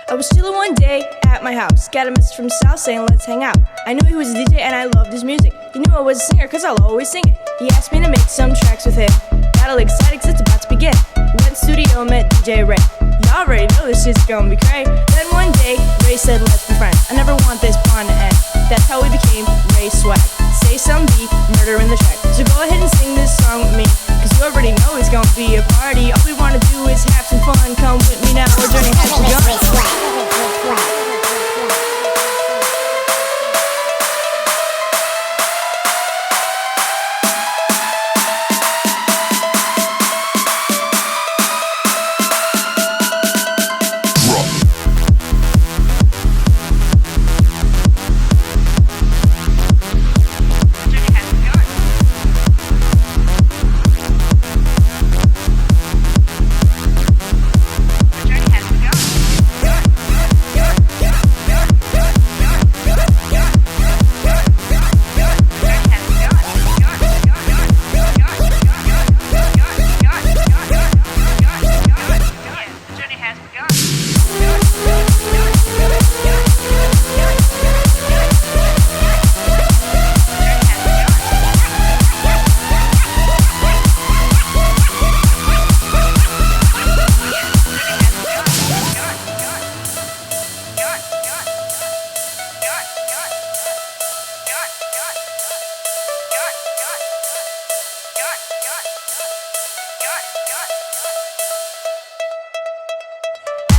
I was chillin' one day at my house, got a message from Sal saying let's hang out. I knew he was a DJ and I loved his music. He knew I was a singer cause I'll always sing it. He asked me to make some tracks with him. Got all excited cause it's about to begin. Went to the studio, met DJ Ray. Y'all already know this shit's gonna be cray. Then one day, Ray said let's be friends. I never want this bond to end. That's how we became Ray Swag. Say some beat, murder in the track. So go ahead and sing this song with me, cause you already know it's gonna be a party. All we wanna do is have some fun. Come with me now, our journey has begun.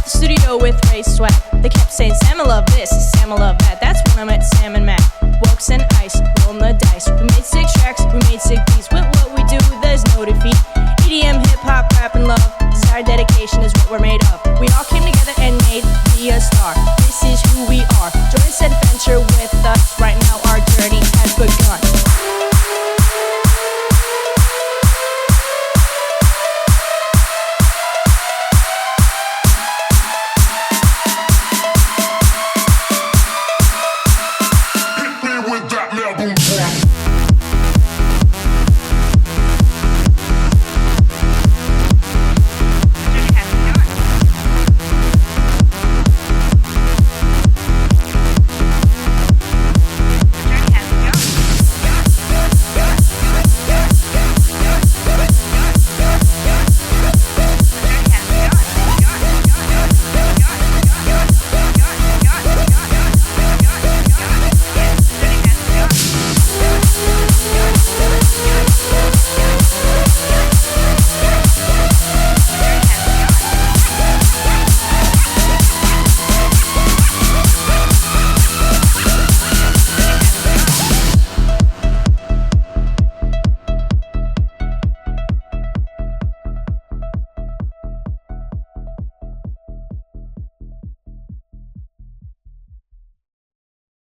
Studio with Ray Swag. They kept saying, Sam, I love this, Sam, I love that. That's when I met Sam and